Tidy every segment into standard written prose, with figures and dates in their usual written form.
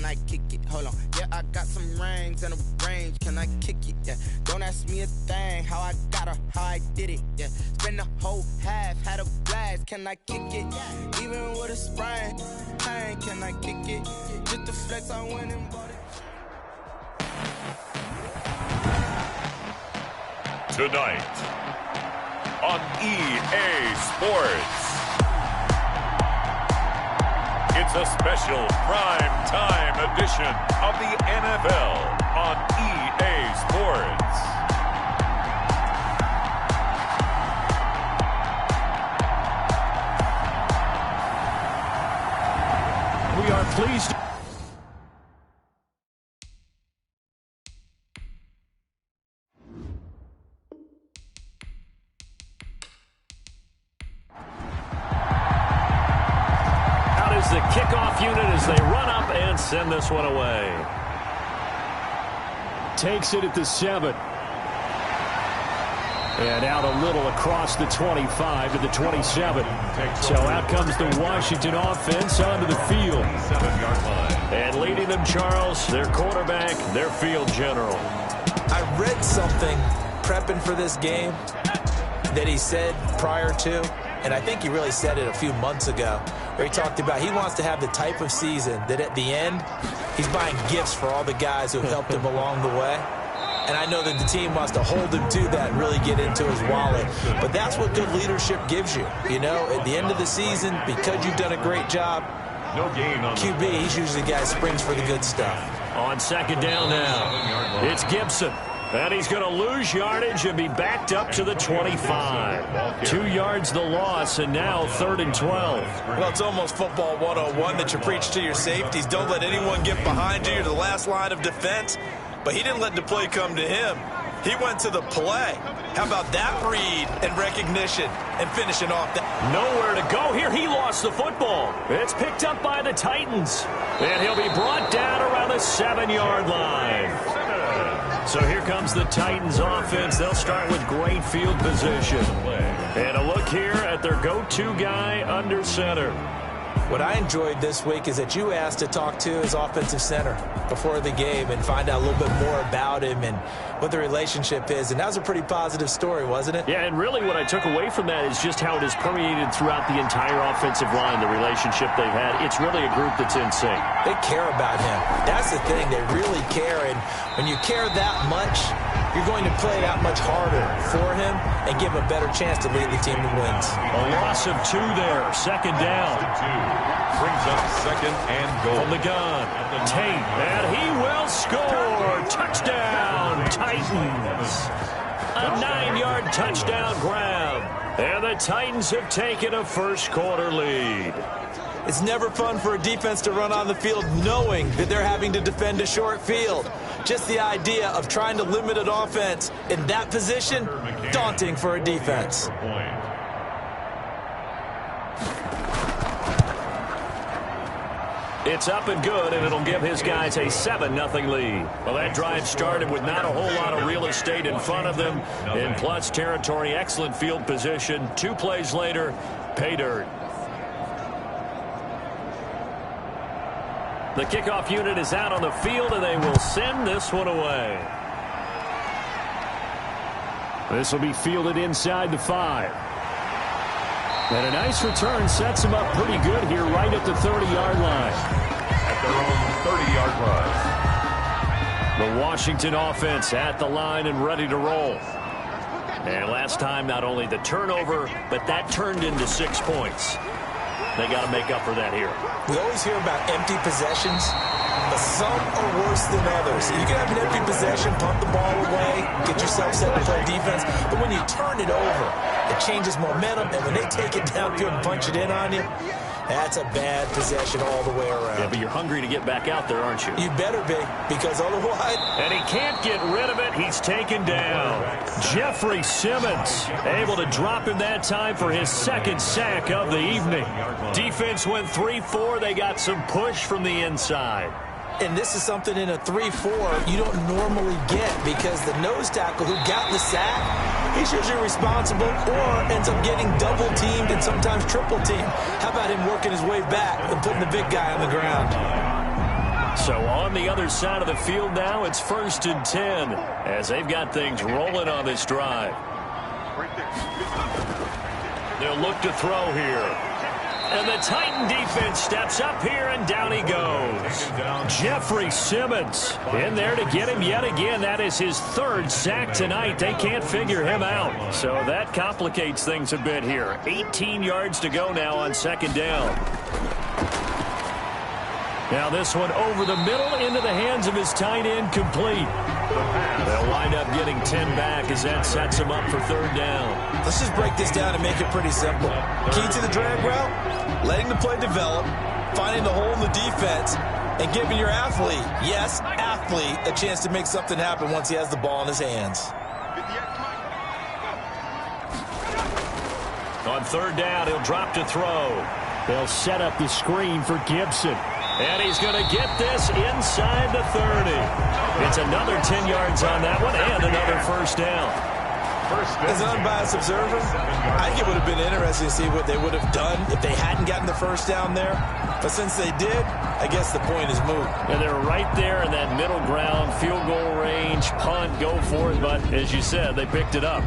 I kick it? Hold on. Yeah, I got some rings and a range. Can I kick it? Yeah. Don't ask me a thing. How I got her, how I did it. Yeah. Spend the whole half, had a blast. Can I kick it? Even with a sprain. Hey, can I kick it? Just the flex, I went and bought it. Tonight on EA Sports, it's a special prime time edition of the NFL on EA Sports. We are pleased. The kickoff unit as they run up and send this one away. Takes it at the 7. And out a little across the 25 to the 27. So out comes the Washington offense onto the field. 7-yard line. And leading them, Charles, their quarterback, their field general. I read something prepping for this game that he said prior to, and I think he really said it a few months ago, where he talked about he wants to have the type of season that at the end, he's buying gifts for all the guys who have helped him along the way. And I know that the team wants to hold him to that and really get into his wallet. But that's what good leadership gives you. You know, at the end of the season, because you've done a great job, no gain on QB, he's usually the guy who springs for the good stuff. On second down now, it's Gibson. And he's going to lose yardage and be backed up to the 25. 2 yards the loss, and now 3rd and 12. Well, it's almost football 101 that you preach to your safeties. Don't let anyone get behind you. You're the last line of defense. But he didn't let the play come to him. He went to the play. How about that read and recognition and finishing off that? Nowhere to go here. He lost the football. It's picked up by the Titans. And he'll be brought down around the 7-yard line. So here comes the Titans offense. They'll start with great field position. And a look here at their go-to guy under center. What I enjoyed this week is that you asked to talk to his offensive center before the game and find out a little bit more about him and what the relationship is. And that was a pretty positive story, wasn't it? Yeah, and really what I took away from that is just how it has permeated throughout the entire offensive line, the relationship they've had. It's really a group that's in sync. They care about him. That's the thing. They really care. And when you care that much, you're going to play that much harder for him and give him a better chance to lead the team to wins. A loss of 2 there. Second down. Brings up 2nd and goal. From the gun, Tate, and he will score. Touchdown, Titans. A 9-yard touchdown grab. And the Titans have taken a first-quarter lead. It's never fun for a defense to run on the field knowing that they're having to defend a short field. Just the idea of trying to limit an offense in that position, daunting for a defense. It's up and good, and it'll give his guys a 7-0 lead. Well, that drive started with not a whole lot of real estate in front of them. In plus territory, excellent field position. 2 plays later, pay dirt. The kickoff unit is out on the field, and they will send this one away. This will be fielded inside the 5. And a nice return sets them up pretty good here right at the 30-yard line. At their own 30-yard line. The Washington offense at the line and ready to roll. And last time, not only the turnover, but that turned into 6 points. They got to make up for that here. We always hear about empty possessions, but some are worse than others. You can have an empty possession, pump the ball away, get yourself set to play defense, but when you turn it over, it changes momentum, and when they take it downfield and punch it in on you, that's a bad possession all the way around. Yeah, but you're hungry to get back out there, aren't you? You better be, because otherwise... And he can't get rid of it. He's taken down. Jeffrey Simmons able to drop him that time for his 2nd sack of the evening. Defense went 3-4. They got some push from the inside. And this is something in a 3-4 you don't normally get, because the nose tackle who got the sack, he's usually responsible or ends up getting double-teamed and sometimes triple-teamed. How about him working his way back and putting the big guy on the ground? So on the other side of the field now, it's 1st and 10 as they've got things rolling on this drive. They'll look to throw here. And the Titan defense steps up here, and down he goes. Jeffrey Simmons in there to get him yet again. That is his 3rd sack tonight. They can't figure him out. So that complicates things a bit here. 18 yards to go now on 2nd down. Now this one over the middle into the hands of his tight end, complete. They'll wind up getting 10 back as that sets him up for 3rd down. Let's just break this down and make it pretty simple. Key to the drag route, letting the play develop, finding the hole in the defense, and giving your athlete, yes, athlete, a chance to make something happen once he has the ball in his hands. On 3rd down, he'll drop to throw. They'll set up the screen for Gibson. And he's going to get this inside the 30. It's another 10 yards on that one and another 1st down. As an unbiased observer, I think it would have been interesting to see what they would have done if they hadn't gotten the 1st down there. But since they did, I guess the point is moot. And they're right there in that middle ground, field goal range, punt, go for it. But as you said, they picked it up.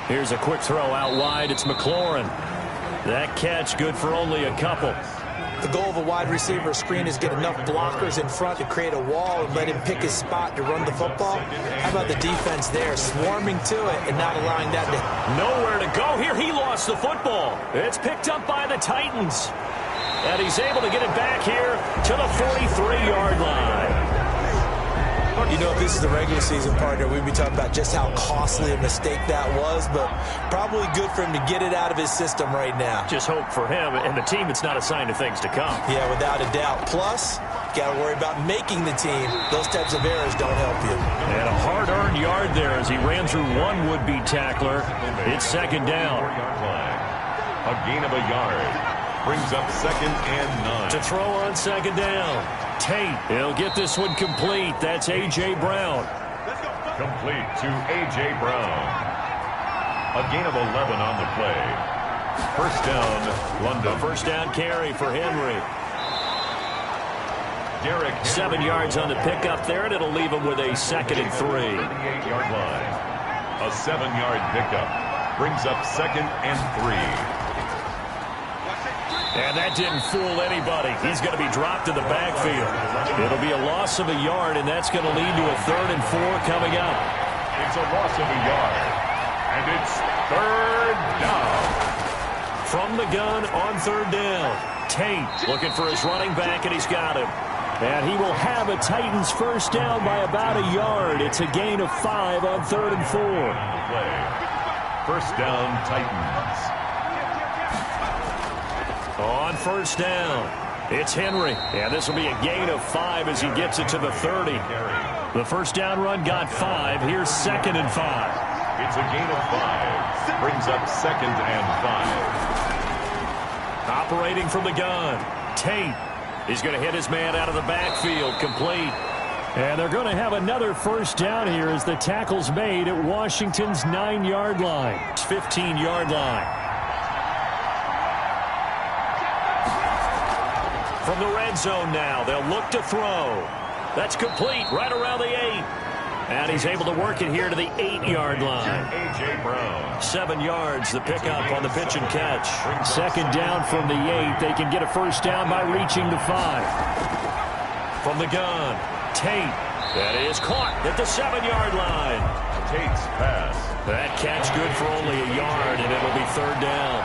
Here's a quick throw out wide. It's McLaurin. That catch good for only a couple. The goal of a wide receiver screen is get enough blockers in front to create a wall and let him pick his spot to run the football. How about the defense there, swarming to it and not allowing that to... Nowhere to go here. He lost the football. It's picked up by the Titans. And he's able to get it back here to the 43-yard line. You know, if this is the regular season, partner, we'd be talking about just how costly a mistake that was, but probably good for him to get it out of his system right now. Just hope for him and the team it's not a sign of things to come. Yeah, without a doubt. Plus, got to worry about making the team. Those types of errors don't help you. And a hard-earned yard there as he ran through one would-be tackler. It's 2nd down. A gain of a yard. Brings up 2nd and 9. To throw on 2nd down. Tate, he'll get this one complete. That's A.J. Brown. Complete to A.J. Brown. A gain of 11 on the play. 1st down, London. A 1st down carry for Henry. Derek 7 yards on the pickup there, and it'll leave him with a 2nd and 3. 38-yard line. A 7-yard pickup. Brings up 2nd and 3. And that didn't fool anybody. He's going to be dropped to the backfield. It'll be a loss of a yard, and that's going to lead to a 3rd and 4 coming up. It's a loss of a yard, and it's 3rd down. From the gun on 3rd down, Tate looking for his running back, and he's got him. And he will have a Titans 1st down by about a yard. It's a gain of 5 on 3rd and 4. 1st down, Titans. On 1st down, it's Henry. And this will be a gain of 5 as he gets it to the 30. The 1st down run got 5. Here's 2nd and 5. It's a gain of 5. Brings up 2nd and 5. Operating from the gun, Tate. He's going to hit his man out of the backfield, complete. And they're going to have another 1st down here as the tackle's made at Washington's 9-yard line. It's 15-yard line. From the red zone now, they'll look to throw. That's complete right around the 8. And he's able to work it here to the 8-yard line. A.J. Brown. 7 yards, the pickup on the pitch and catch. 2nd down from the 8. They can get a 1st down by reaching the 5. From the gun, Tate. That is caught at the 7-yard line. Tate's pass. That catch good for only a yard, and it'll be 3rd down.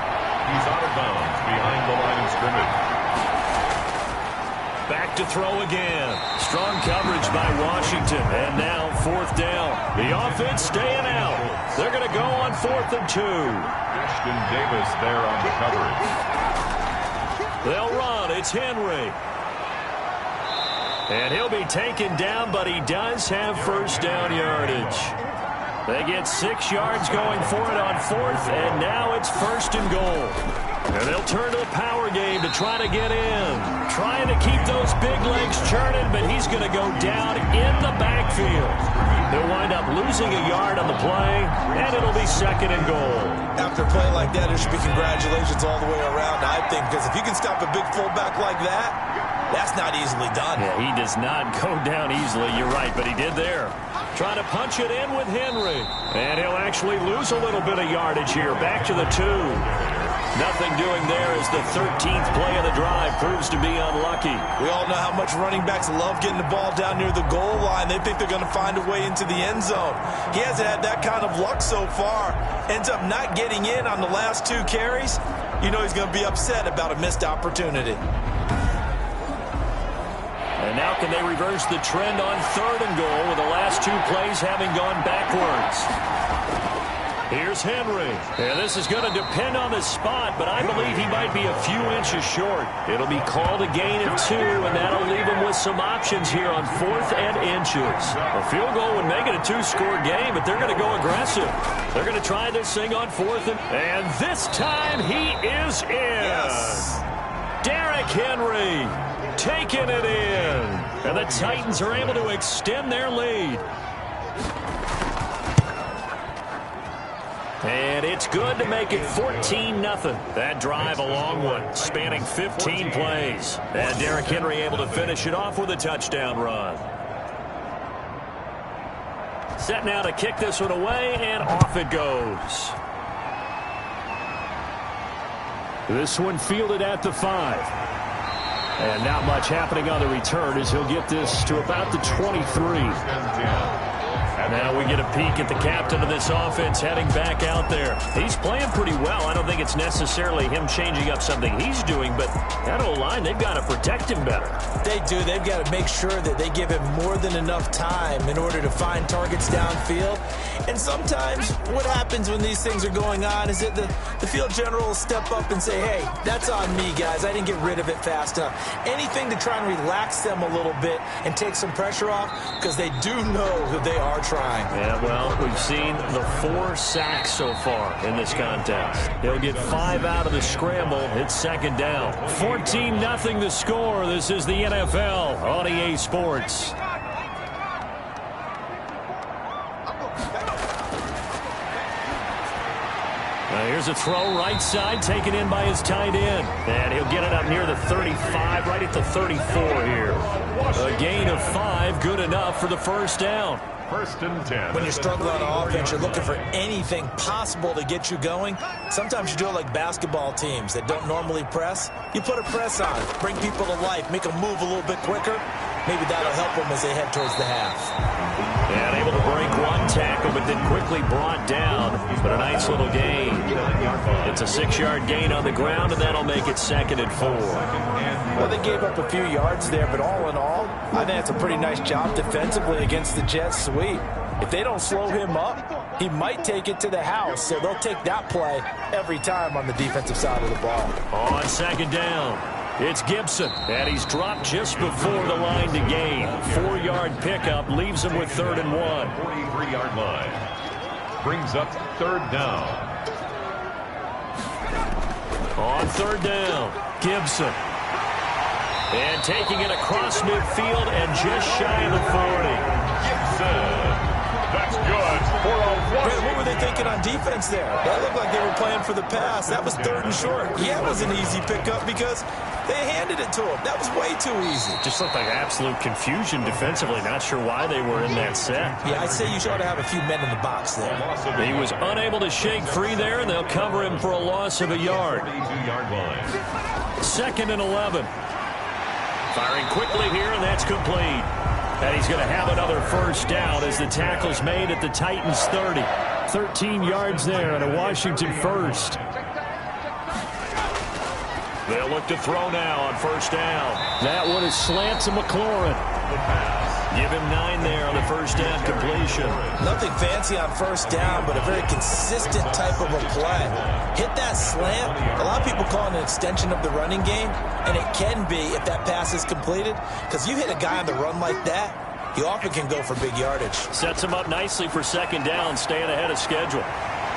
He's out of bounds behind the line of scrimmage. Back to throw again. Strong coverage by Washington. And now 4th down. The offense staying out. They're going to go on 4th and 2. Ashton Davis there on the coverage. They'll run. It's Henry. And he'll be taken down, but he does have 1st down yardage. They get 6 yards going for it on 4th, and now it's 1st and goal. And they'll turn to the power game to try to get in. Trying to keep those big legs churning, but he's going to go down in the backfield. They'll wind up losing a yard on the play, and it'll be 2nd and goal. After a play like that, there should be congratulations all the way around, I think, because if you can stop a big fullback like that, that's not easily done. Yeah, he does not go down easily, you're right, but he did there. Trying to punch it in with Henry. And he'll actually lose a little bit of yardage here. Back to the 2. Nothing doing there as the 13th play of the drive proves to be unlucky. We all know how much running backs love getting the ball down near the goal line. They think they're going to find a way into the end zone. He hasn't had that kind of luck so far. Ends up not getting in on the last 2 carries. You know he's going to be upset about a missed opportunity. And now can they reverse the trend on 3rd and goal with the last 2 plays having gone backwards? Here's Henry. And this is going to depend on the spot, but I believe he might be a few inches short. It'll be called a gain of 2, and that'll leave him with some options here on 4th and inches. A field goal would make it a 2-score game, but they're going to go aggressive. They're going to try this thing on 4th, and this time he is in. Yes. Derrick Henry taking it in. And the Titans are able to extend their lead. And it's good to make it 14-0. That drive a long one, spanning 15 plays. And Derrick Henry able to finish it off with a touchdown run. Set now to kick this one away, and off it goes. This one fielded at the 5. And not much happening on the return as he'll get this to about the 23. Now we get a peek at the captain of this offense heading back out there. He's playing pretty well. I don't think it's necessarily him changing up something he's doing, but that O-line, they've got to protect him better. They do. They've got to make sure that they give him more than enough time in order to find targets downfield. And sometimes what happens when these things are going on is that the field general will step up and say, hey, that's on me, guys. I didn't get rid of it fast enough. Anything to try and relax them a little bit and take some pressure off, because they do know that they are trying. Yeah, well, we've seen the 4 sacks so far in this contest. He'll get 5 out of the scramble. It's 2nd down. 14-0 the score. This is the NFL on EA Sports. Here's a throw right side, taken in by his tight end. And he'll get it up near the 35, right at the 34 here. A gain of 5, good enough for the 1st down. 1st and 10. When you're struggling on offense, you're looking for anything possible to get you going. Sometimes you do it like basketball teams that don't normally press. You put a press on, bring people to life, make them move a little bit quicker. Maybe that'll help them as they head towards the half. And able to break 1 tackle, but then quickly brought down. But a nice little gain. It's a 6-yard gain on the ground, and that'll make it 2nd and 4. Well, they gave up a few yards there, but all in all, I think it's a pretty nice job defensively against the Jets sweep. If they don't slow him up, he might take it to the house, so they'll take that play every time on the defensive side of the ball. On 2nd down, it's Gibson, and he's dropped just before the line to gain. 4-yard pickup leaves him with 3rd and 1. 43-yard line. Brings up 3rd down. On 3rd down, Gibson. And taking it across midfield and just shy of the 40. Gibson. That's good for a Brad, what were they thinking on defense there? That looked like they were playing for the pass. That was 3rd and short. Yeah, it was an easy pickup because they handed it to him. That was way too easy. Just looked like absolute confusion defensively. Not sure why they were in that set. Yeah, I'd say you should have a few men in the box there. He was unable to shake free there, and they'll cover him for a loss of a yard. 42-yard line. 2nd and 11. Firing quickly here, and that's complete. And he's going to have another 1st down as the tackle's made at the Titans 30. 13 yards there and a Washington 1st. They'll look to throw now on 1st down. That one is slant to McLaurin. Give him 9 there on the 1st down completion. Nothing fancy on 1st down, but a very consistent type of a play. Hit that slant. A lot of people call it an extension of the running game, and it can be if that pass is completed, because you hit a guy on the run like that, he often can go for big yardage. Sets him up nicely for 2nd down, staying ahead of schedule.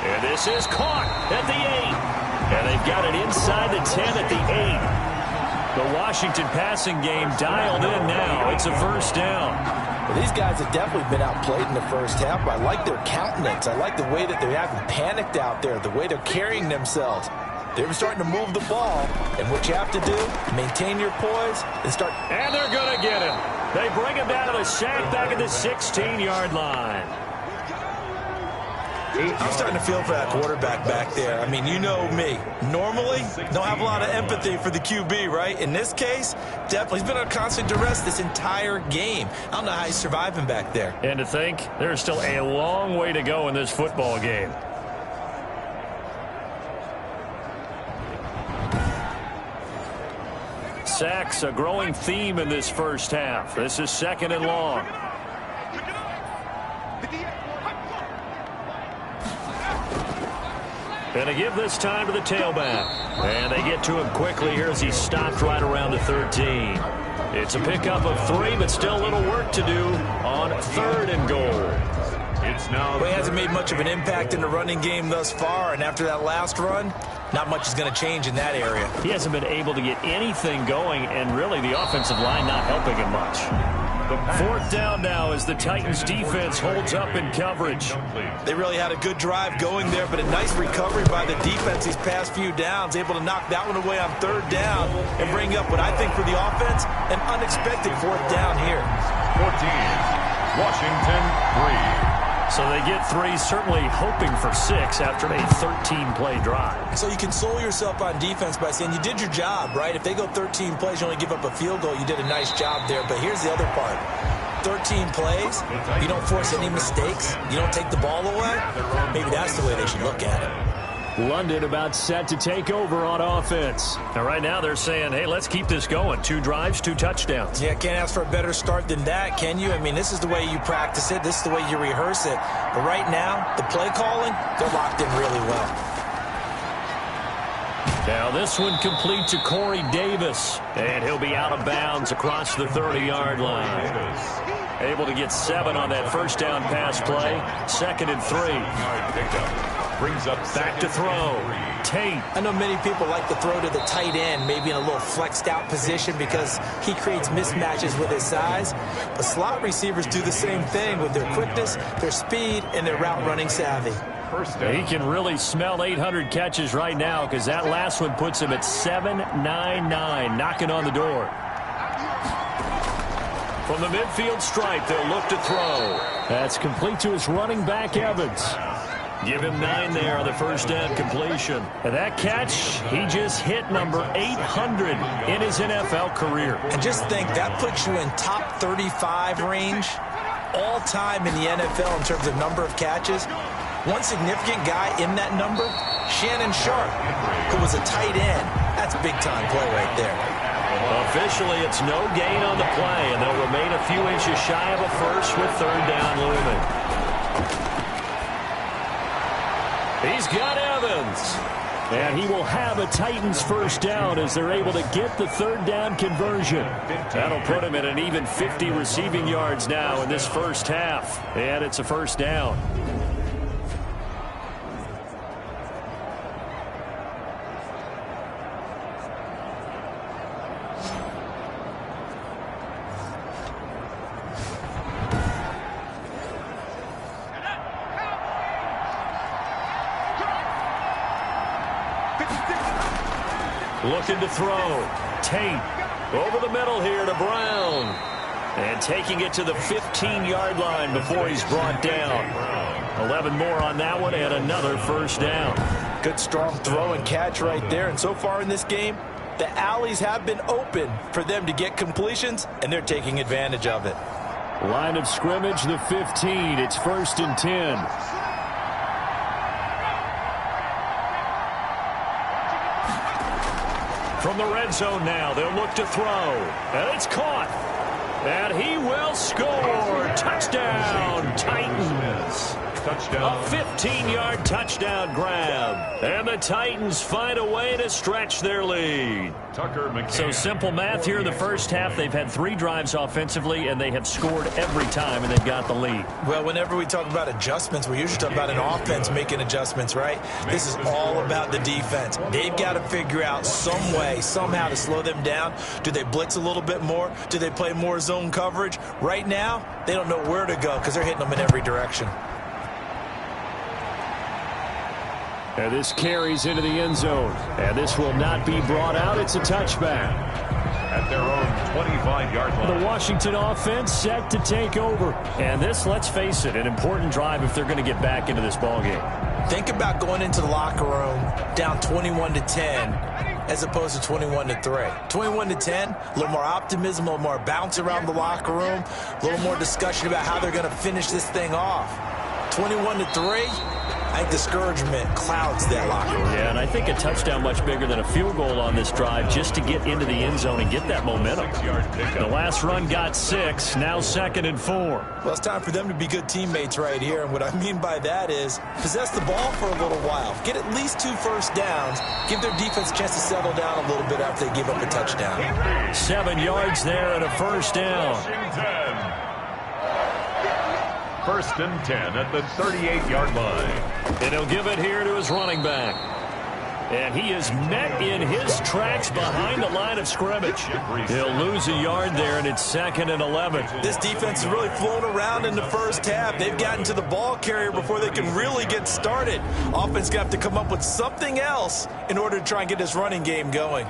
And this is caught at the 8. And they've got it inside the 10 at the 8. The Washington passing game dialed in now. It's a 1st down. Well, these guys have definitely been outplayed in the first half, but I like their countenance. I like the way that they haven't panicked out there, the way they're carrying themselves. They're starting to move the ball, and what you have to do, maintain your poise and start. And they're going to get him. They bring him down to the sack back at the 16-yard line. I'm starting to feel for that quarterback back there. I mean, you know me. Normally, don't have a lot of empathy for the QB, right? In this case, definitely. He's been on constant duress this entire game. I don't know how he's surviving back there. And to think, there's still a long way to go in this football game. Sacks, a growing theme in this first half. This is 2nd and long. And to give this time to the tailback. And they get to him quickly here as he stopped right around the 13. It's a pickup of 3, but still a little work to do on 3rd and goal. Well, he hasn't made much of an impact in the running game thus far, and after that last run, not much is going to change in that area. He hasn't been able to get anything going, and really the offensive line not helping him much. 4th down now as the Titans defense holds up in coverage. They really had a good drive going there, but a nice recovery by the defense these past few downs, able to knock that one away on 3rd down and bring up what I think for the offense, an unexpected 4th down here. 14, Washington 3. So they get 3, certainly hoping for 6 after a 13-play drive. So you console yourself on defense by saying you did your job, right? If they go 13 plays, you only give up a field goal, you did a nice job there. But here's the other part. 13 plays, you don't force any mistakes, you don't take the ball away. Maybe that's the way they should look at it. London about set to take over on offense. And right now they're saying, hey, let's keep this going. 2 drives, 2 touchdowns. Yeah, can't ask for a better start than that, can you? I mean, this is the way you practice it. This is the way you rehearse it. But right now, the play calling, they're locked in really well. Now this one complete to Corey Davis. And he'll be out of bounds across the 30-yard line. Able to get 7 on that first down pass play. 2nd and 3. Brings up back to throw. Tate. I know many people like to throw to the tight end, maybe in a little flexed out position because he creates mismatches with his size. But slot receivers do the same thing with their quickness, their speed, and their route running savvy. He can really smell 800 catches right now because that last one puts him at 799, knocking on the door. From the midfield stripe, they'll look to throw. That's complete to his running back, Evans. Give him 9 there on the first down completion. And that catch, he just hit number 800 in his NFL career. And just think, that puts you in top 35 range all time in the NFL in terms of number of catches. One significant guy in that number, Shannon Sharpe, who was a tight end. That's a big-time play right there. Officially, it's no gain on the play, and they'll remain a few inches shy of a first with 3rd down looming. He's got Evans. And he will have a Titans first down as they're able to get the 3rd down conversion. That'll put him at an even 50 receiving yards now in this first half. And it's a first down. Looking to throw. Tate over the middle here to Brown. And taking it to the 15-yard line before he's brought down. 11 more on that one and another first down. Good strong throw and catch right there. And so far in this game, the alleys have been open for them to get completions, and they're taking advantage of it. Line of scrimmage, the 15. It's 1st and 10. From the red zone now, they'll look to throw. And it's caught. And he will score. Touchdown, Titans. Touchdown. A 15-yard touchdown grab. And the Titans find a way to stretch their lead. Tucker McCann. So simple math here in the first half. They've had 3 drives offensively, and they have scored every time, and they've got the lead. Well, whenever we talk about adjustments, we usually talk about an offense making adjustments, right? This is all about the defense. They've got to figure out some way, somehow to slow them down. Do they blitz a little bit more? Do they play more zone coverage? Right now, they don't know where to go because they're hitting them in every direction. And this carries into the end zone. And this will not be brought out. It's a touchback. At their own 25-yard line. The Washington offense set to take over. And this, let's face it, an important drive if they're going to get back into this ballgame. Think about going into the locker room down 21-10 as opposed to 21-3. 21-10, a little more optimism, a little more bounce around the locker room, a little more discussion about how they're going to finish this thing off. 21-3. I think discouragement clouds that locker room. Yeah, and I think a touchdown much bigger than a field goal on this drive just to get into the end zone and get that momentum. The last run got 6, now 2nd and 4. Well, it's time for them to be good teammates right here, and what I mean by that is possess the ball for a little while. Get at least 2 first downs. Give their defense a chance to settle down a little bit after they give up a touchdown. 7 yards there and a first down. First and 10 at the 38-yard line. And he'll give it here to his running back. And he is met in his tracks behind the line of scrimmage. He'll lose a yard there, and it's 2nd and 11. This defense is really flown around in the first half. They've gotten to the ball carrier before they can really get started. Offense got to come up with something else in order to try and get this running game going.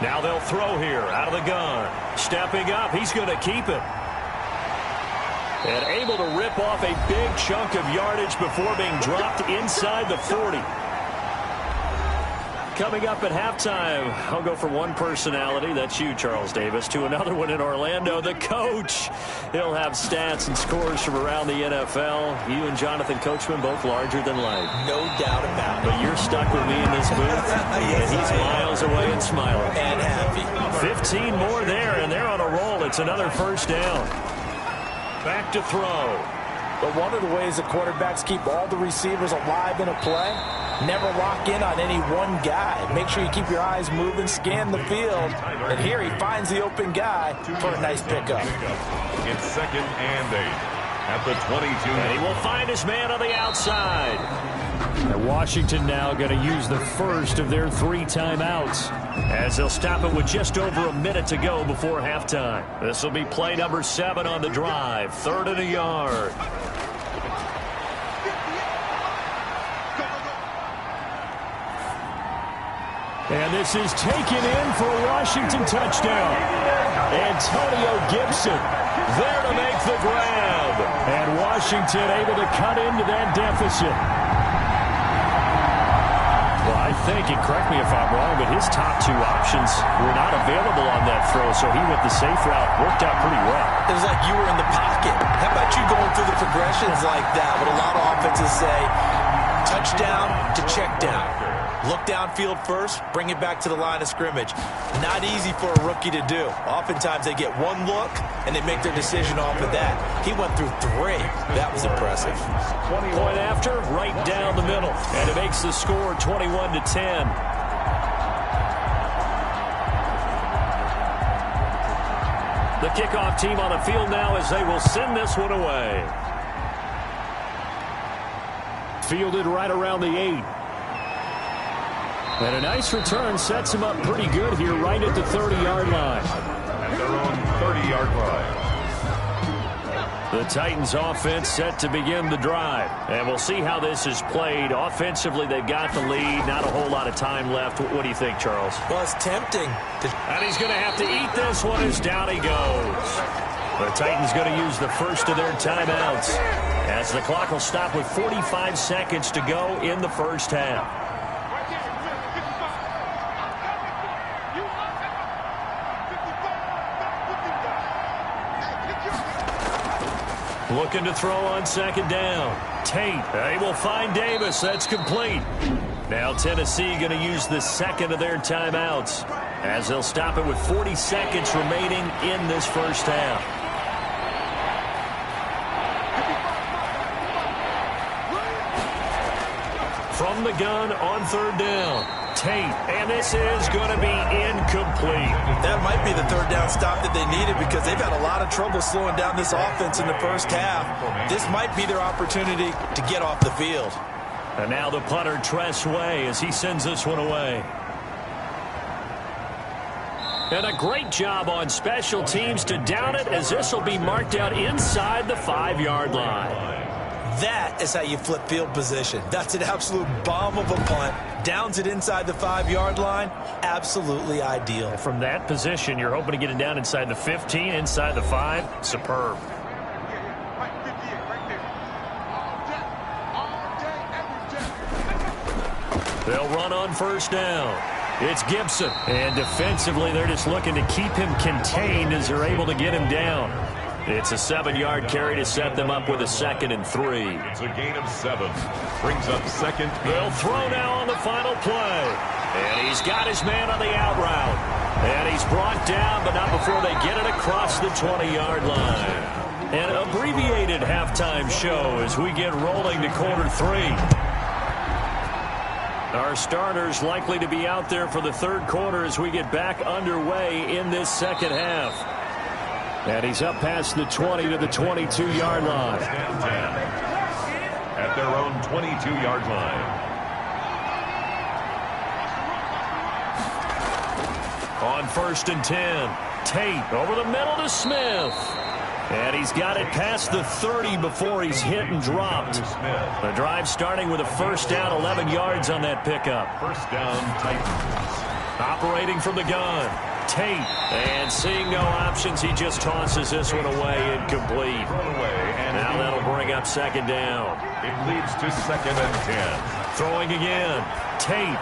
Now they'll throw here out of the gun. Stepping up, he's going to keep it. And able to rip off a big chunk of yardage before being dropped inside the 40. Coming up at halftime, I'll go from one personality, that's you, Charles Davis, to another one in Orlando, the coach. He'll have stats and scores from around the NFL. You and Jonathan Coachman, both larger than life. No doubt about it. But you're stuck with me in this booth, Yes, and he's miles away and smiling. And happy. 15 more there, and they're on a roll. It's another first down. Back to throw. But one of the ways the quarterbacks keep all the receivers alive in a play, never lock in on any one guy. Make sure you keep your eyes moving, scan the field. And here he finds the open guy for a nice pickup. It's 2nd and 8 at the 22. And he will find his man on the outside. And Washington now going to use the first of their 3 timeouts, as they'll stop it with just over a minute to go before halftime. This will be play number 7 on the drive. 3rd and a yard. And this is taken in for a Washington touchdown. Antonio Gibson there to make the grab. And Washington able to cut into that deficit. Well, I think, and correct me if I'm wrong, but his top 2 options were not available on that throw, so he went the safe route. Worked out pretty well. It was like you were in the pocket. How about you going through the progressions like that? What a lot of offenses say, touchdown to check down. Look downfield first, bring it back to the line of scrimmage. Not easy for a rookie to do. Oftentimes they get one look, and they make their decision off of that. He went through 3. That was impressive. Point after, right down the middle. And it makes the score 21-10. The kickoff team on the field now as they will send this one away. Fielded right around the 8. And a nice return sets him up pretty good here right at the 30-yard line. At their own 30-yard line. The Titans offense set to begin the drive. And we'll see how this is played. Offensively, they've got the lead. Not a whole lot of time left. What do you think, Charles? Well, it's tempting. And he's going to have to eat this one as down he goes. The Titans going to use the first of their timeouts, as the clock will stop with 45 seconds to go in the first half. Looking to throw on second down. Tate, they will find Davis. That's complete. Now Tennessee going to use the second of their timeouts as they'll stop it with 40 seconds remaining in this first half. From the gun on third down. Tate, and this is going to be incomplete. That might be the third down stop that they needed because they've had a lot of trouble slowing down this offense in the first half. This might be their opportunity to get off the field. And now the punter, Tress Way, as he sends this one away. And a great job on special teams to down it, as this will be marked out inside the 5-yard line. That is how you flip field position. That's an absolute bomb of a punt. Downs it inside the 5-yard line. Absolutely ideal. From that position, you're hoping to get it down inside the 15, inside the 5. Superb. They'll run on first down. It's Gibson. And defensively, they're just looking to keep him contained as they're able to get him down. It's a 7-yard carry to set them up with a 2nd and 3. It's a gain of 7. Brings up second. They'll throw now on the final play. And he's got his man on the out route. And he's brought down, but not before they get it across the 20-yard line. An abbreviated halftime show as we get rolling to quarter 3. Our starters likely to be out there for the third quarter as we get back underway in this second half. And he's up past the 20 to the 22-yard line. At their own 22-yard line. On 1st and 10, Tate over the middle to Smith. And he's got it past the 30 before he's hit and dropped. The drive starting with a first down, 11 yards on that pickup. First down, Titans. Operating from the gun. Tate, and seeing no options, he just tosses this one away, incomplete. Now that'll bring up second down. It leads to 2nd and 10. Throwing again. Tate,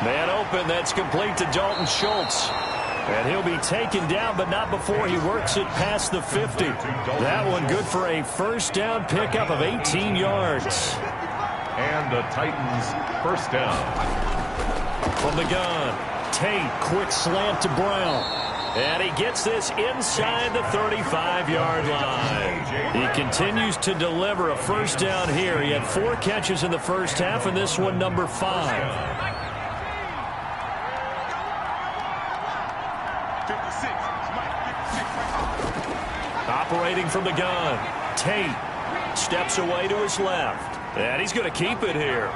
man open, that's complete to Dalton Schultz. And he'll be taken down, but not before he works it past the 50. That one good for a first down pickup of 18 yards. And the Titans first down. From the gun. Tate, quick slant to Brown. And he gets this inside the 35-yard line. He continues to deliver a first down here. He had 4 catches in the first half, and this one number 5. Operating from the gun. Tate steps away to his left. And he's going to keep it here.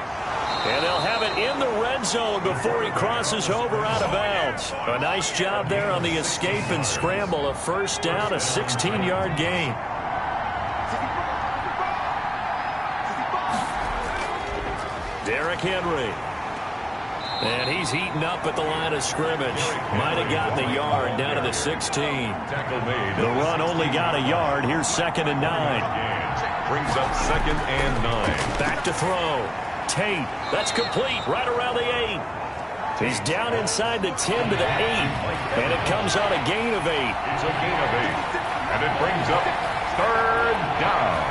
And they'll have it in the red zone before he crosses over out of bounds. A nice job there on the escape and scramble. A first down, a 16-yard gain. Derrick Henry. And he's heating up at the line of scrimmage. Might have gotten a yard down to the 16. The run only got a yard. Here's 2nd and 9. Brings up 2nd and 9. Back to throw. Tate, that's complete, right around the 8. He's down inside the 10 to the 8, and it comes on a gain of 8. It's a gain of 8, and it brings up 3rd down.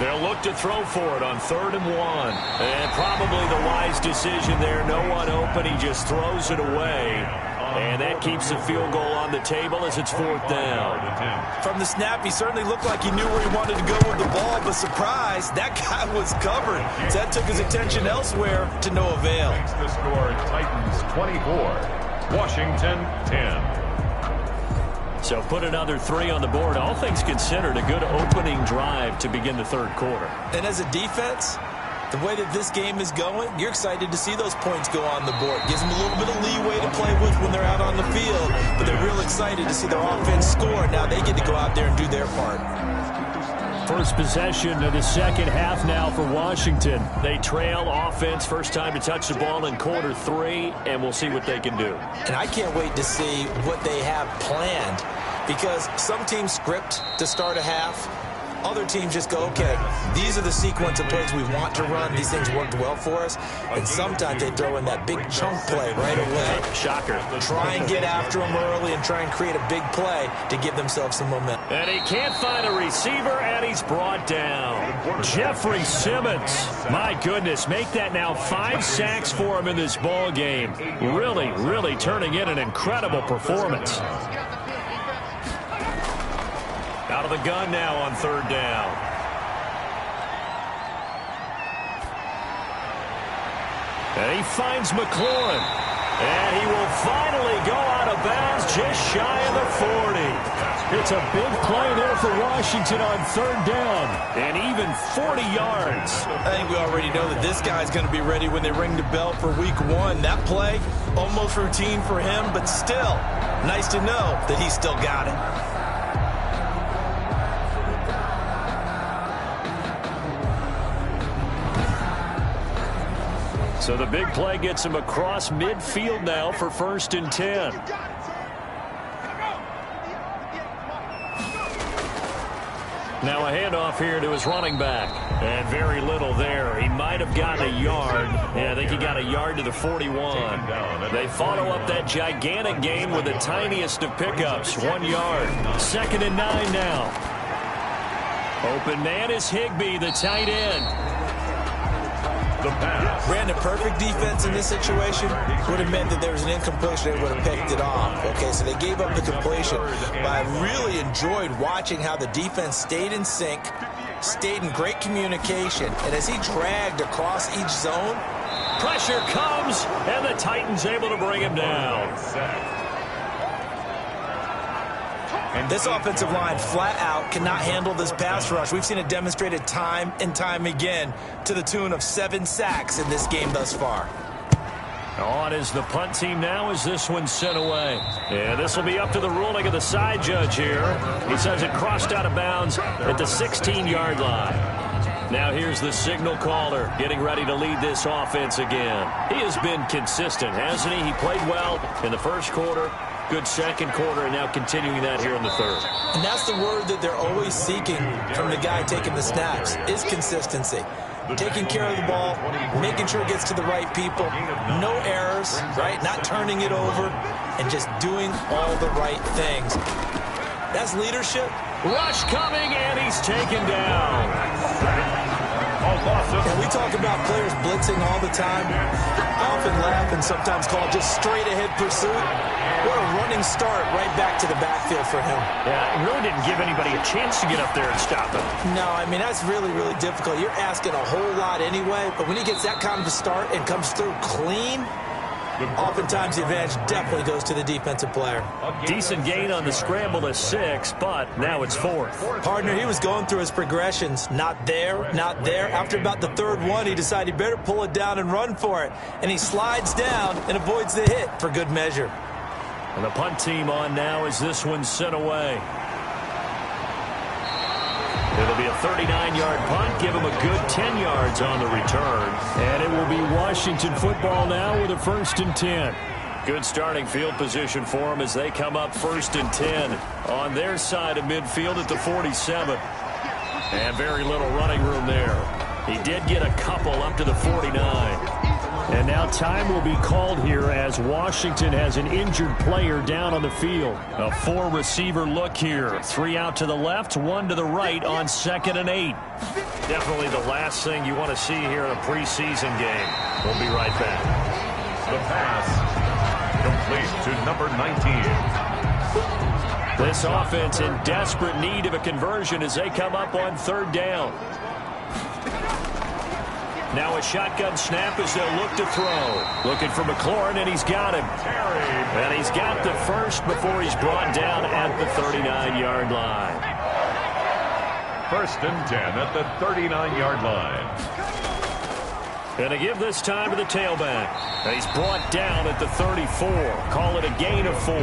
They'll look to throw for it on 3rd and 1, and probably the wise decision there. No one open, he just throws it away. And that keeps the field goal on the table as it's 4th down. From the snap, he certainly looked like he knew where he wanted to go with the ball, but surprise, that guy was covered. So that took his attention elsewhere to no avail. Makes the score Titans 24, Washington 10. So put another 3 on the board. All things considered, a good opening drive to begin the third quarter. And as a defense, the way that this game is going, you're excited to see those points go on the board. Gives them a little bit of leeway to play with when they're out on the field, but they're real excited to see their offense score. Now they get to go out there and do their part. First possession of the second half now for Washington. They trail offense, first time to touch the ball in quarter 3, and we'll see what they can do. And I can't wait to see what they have planned, because some teams script to start a half, other teams just go, okay, these are the sequence of plays we want to run. These things worked well for us. And sometimes they throw in that big chunk play right away. Shocker. Try and get after them early and try and create a big play to give themselves some momentum. And he can't find a receiver, and he's brought down. Jeffrey Simmons. My goodness, make that now 5 sacks for him in this ball game. Really, really turning in an incredible performance. Out of the gun now on 3rd down. And he finds McLaurin. And he will finally go out of bounds just shy of the 40. It's a big play there for Washington on 3rd down. And even 40 yards. I think we already know that this guy's going to be ready when they ring the bell for week 1. That play, almost routine for him, but still, nice to know that he's still got it. So the big play gets him across midfield now for 1st and 10. Now a handoff here to his running back. And very little there. He might have gotten a yard. Yeah, I think he got a yard to the 41. They follow up that gigantic gain with the tiniest of pickups. 1 yard. 2nd and 9 now. Open man is Higbee, the tight end. Brandon, perfect defense in this situation would have meant that there was an incompletion. They would have picked it off. Okay, so they gave up the completion. But I really enjoyed watching how the defense stayed in sync, stayed in great communication. And as he dragged across each zone, pressure comes, and the Titans able to bring him down. And this offensive line flat out cannot handle this pass rush. We've seen it demonstrated time and time again to the tune of 7 sacks in this game thus far. On is the punt team now as this one's sent away. And this will be up to the ruling of the side judge here. He says it crossed out of bounds at the 16-yard line. Now here's the signal caller getting ready to lead this offense again. He has been consistent, hasn't he? He played well in the first quarter. Good second quarter, and now continuing that here in the 3rd. And that's the word that they're always seeking from the guy taking the snaps, is consistency. Taking care of the ball, making sure it gets to the right people, no errors, right? Not turning it over, and just doing all the right things. That's leadership. Rush coming, and he's taken down. And we talk about players blitzing all the time. I often laugh and sometimes call it just straight-ahead pursuit. What a running start right back to the backfield for him. Yeah, it really didn't give anybody a chance to get up there and stop him. No, I mean, that's really, really difficult. You're asking a whole lot anyway, but when he gets that kind of a start and comes through clean, oftentimes the advantage definitely goes to the defensive player. Decent gain on the scramble to 6, but now it's 4th. Partner, he was going through his progressions. Not there, not there. After about the 3rd one, he decided he better pull it down and run for it. And he slides down and avoids the hit for good measure. And the punt team on now as this one's sent away. It'll be a 39-yard punt. Give him a good 10 yards on the return. And it will be Washington football now with a 1st and 10. Good starting field position for them as they come up 1st and 10 on their side of midfield at the 47. And very little running room there. He did get a couple up to the 49. And now time will be called here as Washington has an injured player down on the field. A 4-receiver look here. 3 out to the left, 1 to the right on 2nd and 8. Definitely the last thing you want to see here in a preseason game. We'll be right back. The pass complete to number 19. This offense in desperate need of a conversion as they come up on 3rd down. Now a shotgun snap as they'll look to throw. Looking for McLaurin, and he's got him. And he's got the first before he's brought down at the 39-yard line. 1st and 10 at the 39-yard line. And to give this time to the tailback. And he's brought down at the 34. Call it a gain of 4.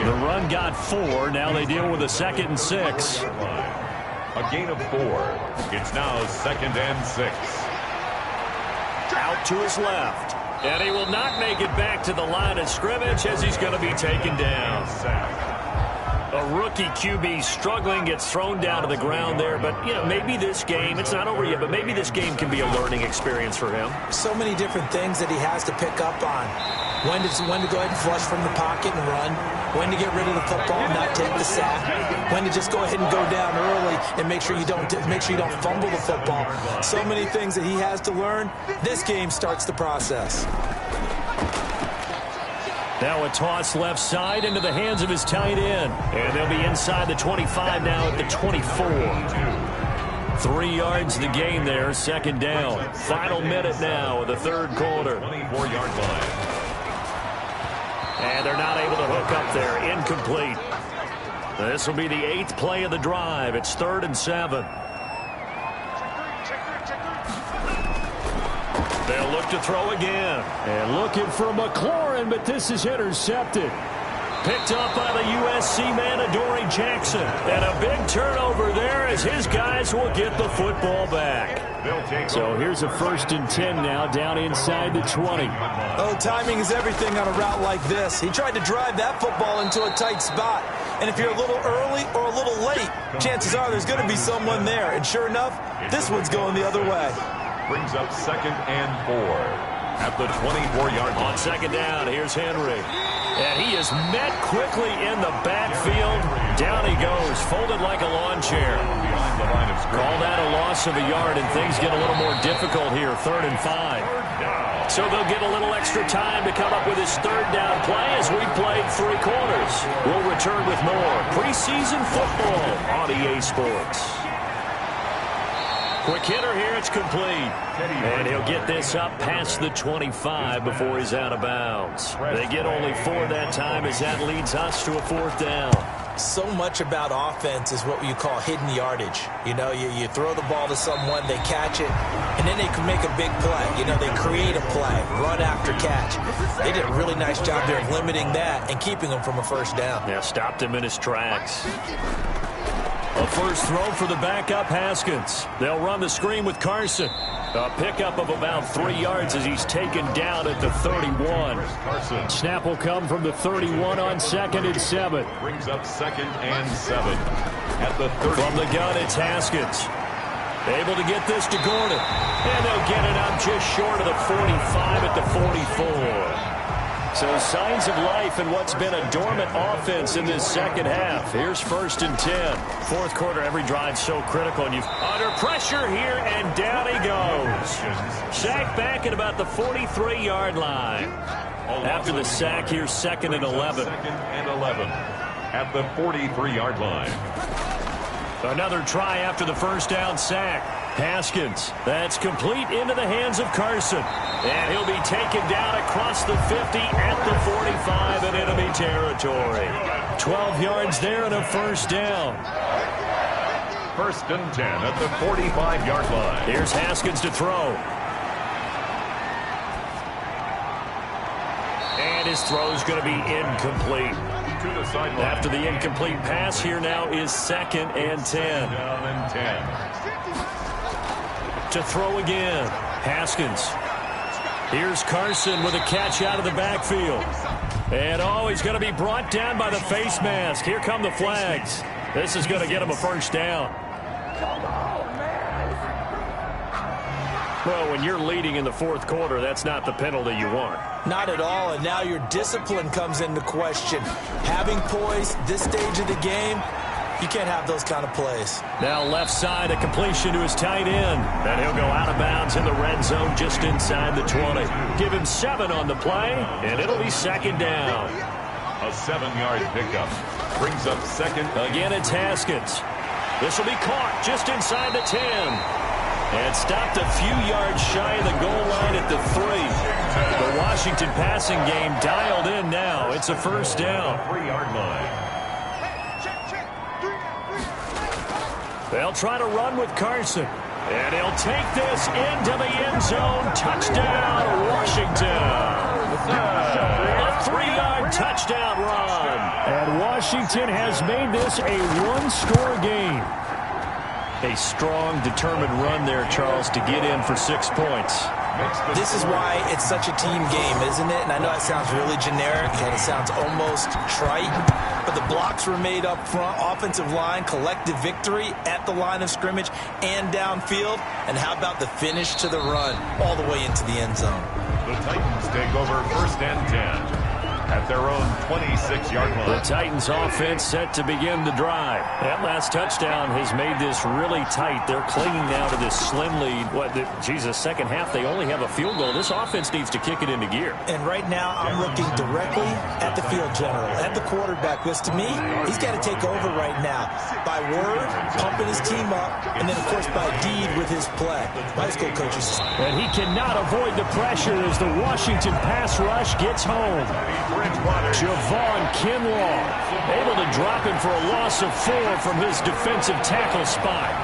The run got 4. Now they deal with a 2nd and 6. A gain of 4. It's now 2nd and 6. Out to his left. And he will not make it back to the line of scrimmage as he's going to be taken down. A rookie QB struggling, gets thrown down to the ground there. But, you know, maybe this game, it's not over yet, but maybe this game can be a learning experience for him. So many different things that he has to pick up on. When to go ahead and flush from the pocket and run. When to get rid of the football and not take the sack. When to just go ahead and go down early and make sure you don't fumble the football. So many things that he has to learn. This game starts the process. Now a toss left side into the hands of his tight end. And they'll be inside the 25 now at the 24. 3 yards the gain there, second down. Final minute now of the third quarter. 24-yard line. And they're not able to hook up there. Incomplete. This will be the 8th play of the drive. It's 3rd and 7. They'll look to throw again. And looking for McLaurin, but this is intercepted. Picked up by the USC man, Adoree Jackson. And a big turnover there as his guys will get the football back. So here's a 1st and 10 now down inside the 20. Oh, timing is everything on a route like this. He tried to drive that football into a tight spot. And if you're a little early or a little late, chances are there's going to be someone there. And sure enough, this one's going the other way. Brings up 2nd and 4 at the 24-yard line. On 2nd down, here's Henry. And he is met quickly in the backfield. Down he goes, folded like a lawn chair. Behind the line of scrimmage. Call that a loss of a yard, and things get a little more difficult here, 3rd and 5. So they'll get a little extra time to come up with his 3rd down play as we played 3 quarters. We'll return with more preseason football on EA Sports. Quick hitter here, it's complete. And he'll get this up past the 25 before he's out of bounds. They get only 4 that time as that leads us to a 4th down. So much about offense is what you call hidden yardage. You know, you throw the ball to someone, they catch it, and then they can make a big play. You know, they create a play, run after catch. They did a really nice job there of limiting that and keeping him from a 1st down. Yeah, stopped him in his tracks. A first throw for the backup Haskins. They'll run the screen with Carson. A pickup of about 3 yards as he's taken down at the 31. Snap will come from the 31 on 2nd and 7. Brings up 2nd and 7 at the 30. From the gun, it's Haskins. Able to get this to Gordon. And they'll get it up just short of the 45 at the 44. So signs of life in what's been a dormant offense in this 2nd half. Here's 1st and 10. 4th quarter, every drive so critical. And you've under pressure here, and down he goes. Sacked back at about the 43-yard line. After the sack, here's 2nd and 11. 2nd and 11 at the 43-yard line. Another try after the 1st down sack. Haskins, that's complete into the hands of Carson. And he'll be taken down across the 50 at the 45 in enemy territory. 12 yards there and a 1st down. 1st and 10 at the 45-yard line. Here's Haskins to throw. And his throw's going to be incomplete. To the sideline. After the incomplete pass, here now is 2nd and 10. Down and 10. To throw again. Haskins. Here's Carson with a catch out of the backfield. And, he's going to be brought down by the face mask. Here come the flags. This is going to get him a 1st down. Well, when you're leading in the 4th quarter, that's not the penalty you want. Not at all, and now your discipline comes into question. Having poise this stage of the game, you can't have those kind of plays. Now left side, a completion to his tight end. And he'll go out of bounds in the red zone just inside the 20. Give him 7 on the play, and it'll be 2nd down. A 7-yard pickup. Brings up 2nd. Again, it's Haskins. This will be caught just inside the 10. And stopped a few yards shy of the goal line at the 3. The Washington passing game dialed in now. It's a 1st down. 3-yard line. They'll try to run with Carson. And he'll take this into the end zone. Touchdown, Washington. A 3-yard touchdown run. And Washington has made this a 1-score game. A strong, determined run there, Charles, to get in for 6 points. This is why it's such a team game, isn't it? And I know it sounds really generic and it sounds almost trite, but the blocks were made up front, offensive line, collective victory at the line of scrimmage and downfield. And how about the finish to the run all the way into the end zone? The Titans take over 1st and 10 at their own 26-yard line. The Titans offense set to begin the drive. That last touchdown has made this really tight. They're clinging now to this slim lead. Second half, they only have a field goal. This offense needs to kick it into gear. And right now, I'm looking directly at the field general, at the quarterback, because to me, he's got to take over right now. By word, pumping his team up, and then, of course, by deed with his play. My high school coaches. And he cannot avoid the pressure as the Washington pass rush gets home. Javon Kinlaw able to drop him for a loss of 4 from his defensive tackle spot.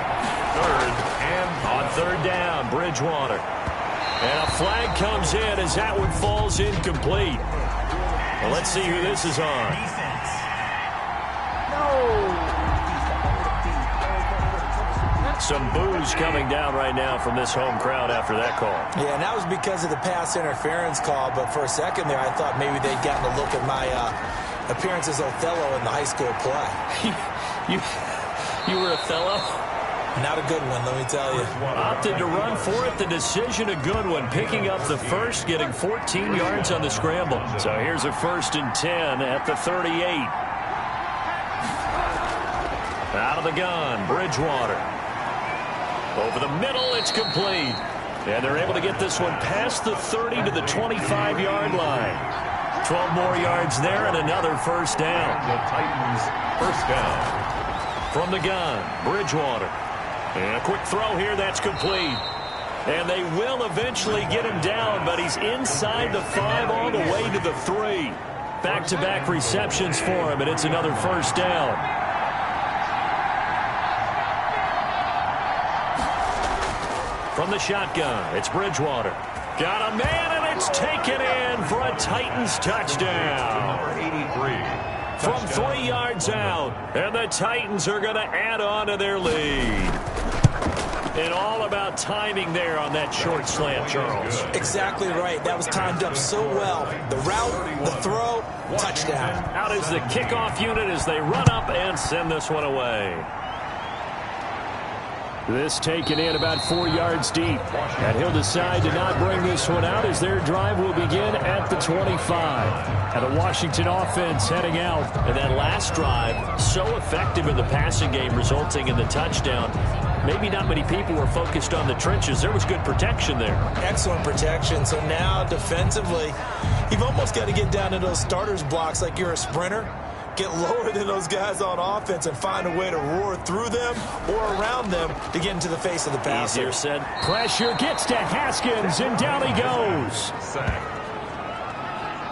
On third down, Bridgewater. And a flag comes in as that one falls incomplete. Well, let's see who this is on. Some boos coming down right now from this home crowd after that call. Yeah, and that was because of the pass interference call. But for a second there, I thought maybe they'd gotten a look at my appearance as Othello in the high school play. You were Othello? Not a good one, let me tell you. Opted to run for it. The decision a good one. Picking up the first, getting 14 yards on the scramble. So here's a 1st and 10 at the 38. Out of the gun, Bridgewater. Over the middle, it's complete. And they're able to get this one past the 30 to the 25-yard line. 12 more yards there and another 1st down. The Titans 1st down. From the gun, Bridgewater. And a quick throw here, that's complete. And they will eventually get him down, but he's inside the 5 all the way to the 3. Back-to-back receptions for him, and it's another 1st down. From the shotgun, it's Bridgewater. Got a man, and it's taken in for a Titans touchdown. Number 83. From 3 yards out, and the Titans are going to add on to their lead. And all about timing there on that short slant, Charles. Exactly right. That was timed up so well. The route, the throw, touchdown. Out is the kickoff unit as they run up and send this one away. This taken in about 4 yards deep. And he'll decide to not bring this one out as their drive will begin at the 25. And the Washington offense heading out. And that last drive, so effective in the passing game, resulting in the touchdown. Maybe not many people were focused on the trenches. There was good protection there. Excellent protection. So now defensively, you've almost got to get down to those starters blocks like you're a sprinter. Get lower than those guys on offense and find a way to roar through them or around them to get into the face of the passer. Easier said. Pressure gets to Haskins, and down he goes.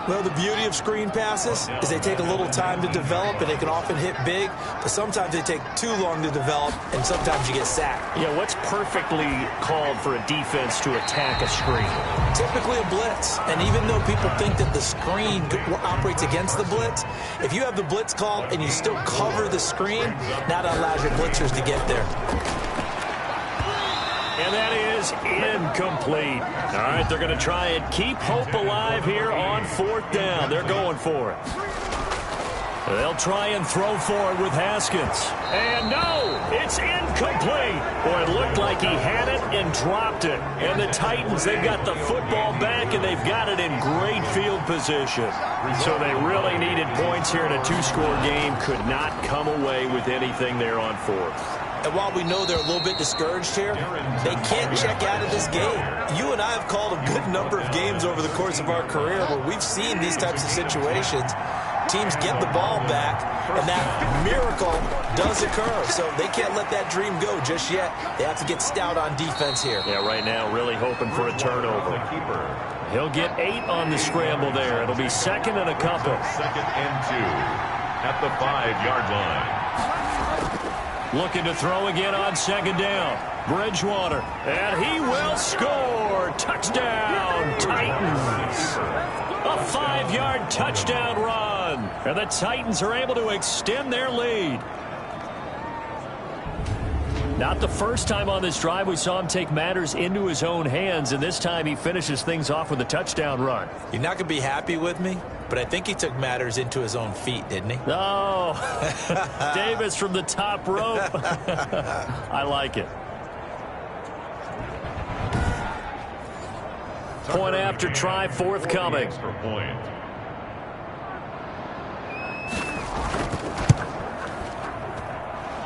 Well, the beauty of screen passes is they take a little time to develop, and they can often hit big, but sometimes they take too long to develop, and sometimes you get sacked. Yeah, what's perfectly called for a defense to attack a screen? Typically a blitz, and even though people think that the screen operates against the blitz, if you have the blitz called and you still cover the screen, now that allows your blitzers to get there. And that is incomplete. All right, they're going to try and keep hope alive here on 4th down. They're going for it. They'll try and throw for it with Haskins. And no, it's incomplete. Boy, it looked like he had it and dropped it. And the Titans, they've got the football back, and they've got it in great field position. So they really needed points here in a 2-score game. Could not come away with anything there on 4th. And while we know they're a little bit discouraged here, they can't check out of this game. You and I have called a good number of games over the course of our career where we've seen these types of situations. Teams get the ball back, and that miracle does occur. So they can't let that dream go just yet. They have to get stout on defense here. Yeah, right now really hoping for a turnover. He'll get 8 on the scramble there. It'll be 2nd and a couple. 2nd and 2 at the 5-yard line. Looking to throw again on 2nd down. Bridgewater, and he will score. Touchdown, Titans. A 5-yard touchdown run. And the Titans are able to extend their lead. Not the first time on this drive we saw him take matters into his own hands, and this time he finishes things off with a touchdown run. You're not going to be happy with me, but I think he took matters into his own feet, didn't he? Oh, Davis from the top rope. I like it. Point after try forthcoming.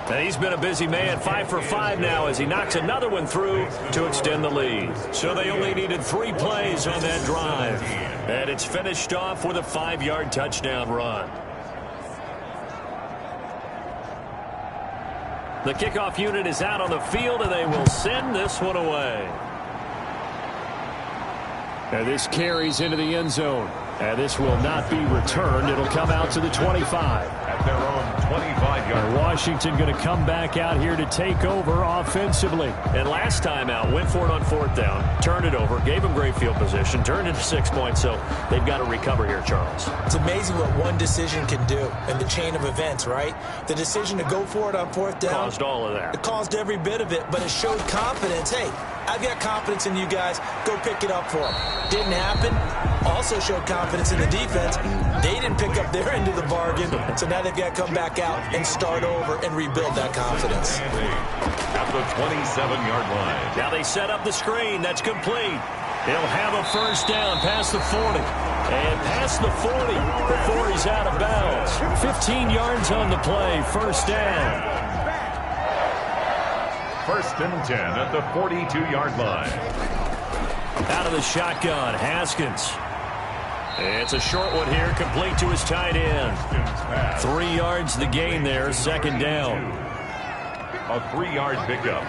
And he's been a busy man, 5 for 5 now as he knocks another one through to extend the lead. So they only needed 3 plays on that drive. And it's finished off with a 5-yard touchdown run. The kickoff unit is out on the field, and they will send this one away. And this carries into the end zone. And this will not be returned. It'll come out to the 25. At their own 25-yard. Washington going to come back out here to take over offensively. And last time out, went for it on 4th down, turned it over, gave them great field position, turned it to 6 points, so they've got to recover here, Charles. It's amazing what one decision can do in the chain of events, right? The decision to go for it on 4th down. Caused all of that. It caused every bit of it, but it showed confidence. Hey, I've got confidence in you guys. Go pick it up for them. Didn't happen. Also showed confidence in the defense. They didn't pick up their end of the bargain, so now they've got to come back out and start over and rebuild that confidence. At the 27-yard line. Now they set up the screen. That's complete. He'll have a first down past the 40. And past the 40 before he's out of bounds. 15 yards on the play. First down. First and 10 at the 42-yard line. Out of the shotgun, Haskins. It's a short one here, complete to his tight end. 3 yards the gain there, second down. A 3-yard pickup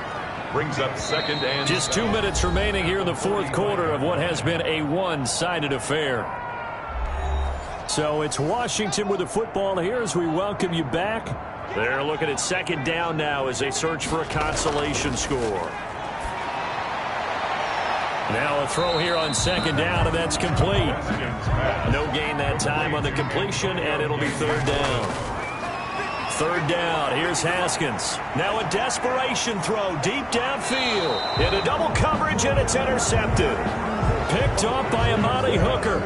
brings up second and... Just 2 minutes remaining here in the 4th quarter of what has been a one-sided affair. So it's Washington with the football here as we welcome you back. They're looking at second down now as they search for a consolation score. Now a throw here on second down, and that's complete. No gain that time on the completion, and it'll be third down. Third down, here's Haskins. Now a desperation throw deep downfield. Into double coverage, and it's intercepted. Picked off by Amani Hooker.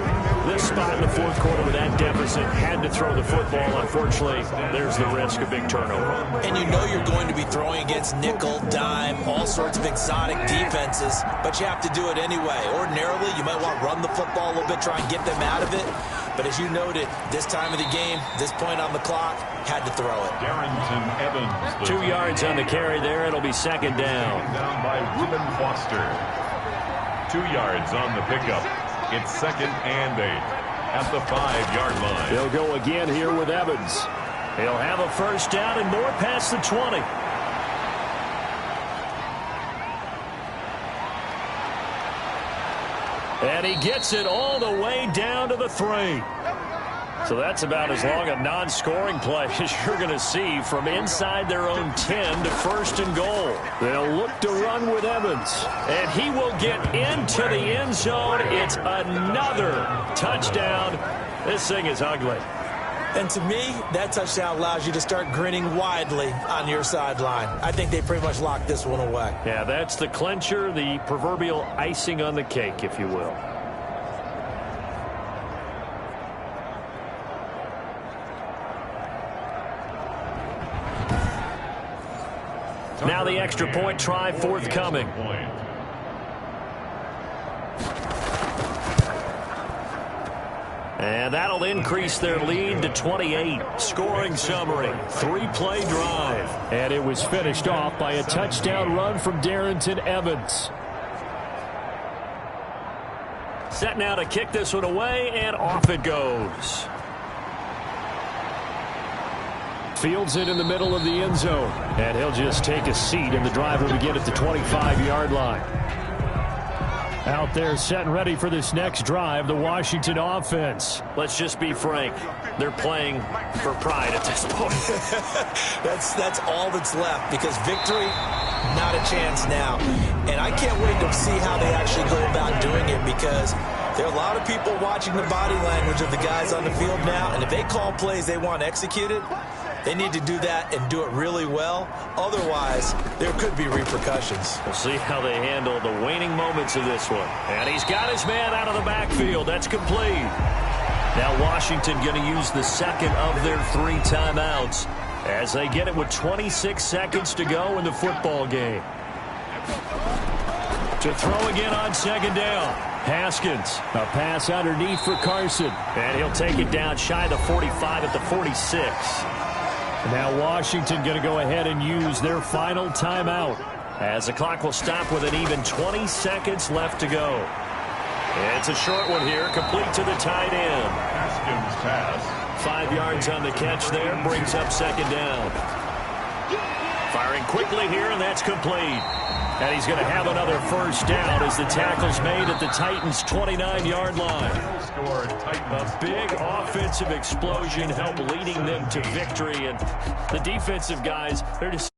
This spot in the 4th quarter with that deficit, had to throw the football. Unfortunately, there's the risk of big turnover. And you know you're going to be throwing against nickel, dime, all sorts of exotic defenses, but you have to do it anyway. Ordinarily, you might want to run the football a little bit, try and get them out of it. But as you noted, this time of the game, this point on the clock, had to throw it. Darrington Evans. 2 yards on the carry there. It'll be second down. Down by Reuben Foster. 2 yards on the pickup. It's second and 8 at the 5-yard line. They'll go again here with Evans. He'll have a first down and more past the 20. And he gets it all the way down to the 3. So that's about as long a non-scoring play as you're going to see from inside their own 10 to first and goal. They'll look to run with Evans, and he will get into the end zone. It's another touchdown. This thing is ugly. And to me, that touchdown allows you to start grinning widely on your sideline. I think they pretty much locked this one away. Yeah, that's the clincher, the proverbial icing on the cake, if you will. Now the extra point try forthcoming. And that'll increase their lead to 28. Scoring summary, 3-play drive. And it was finished off by a touchdown run from Darrington Evans. Set now to kick this one away, and off it goes. Fields it in the middle of the end zone. And he'll just take a seat, and the drive will begin at the 25-yard line. Out there set and ready for this next drive, the Washington offense. Let's just be frank. They're playing for pride at this point. That's all that's left, because victory, not a chance now. And I can't wait to see how they actually go about doing it, because there are a lot of people watching the body language of the guys on the field now, and if they call plays they want executed, They need to do that and do it really well. Otherwise, there could be repercussions. We'll see how they handle the waning moments of this one. And he's got his man out of the backfield. That's complete. Now Washington going to use the second of their 3 timeouts as they get it with 26 seconds to go in the football game. To throw again on second down. Haskins, a pass underneath for Carson. And he'll take it down shy of the 45 at the 46. Now Washington going to go ahead and use their final timeout as the clock will stop with an even 20 seconds left to go. It's a short one here, complete to the tight end. Haskins pass. 5 yards on the catch there, brings up second down. Firing quickly here, and that's complete. And he's going to have another first down as the tackle's made at the Titans' 29-yard line. A big offensive explosion helped leading them to victory, and the defensive guys, they're just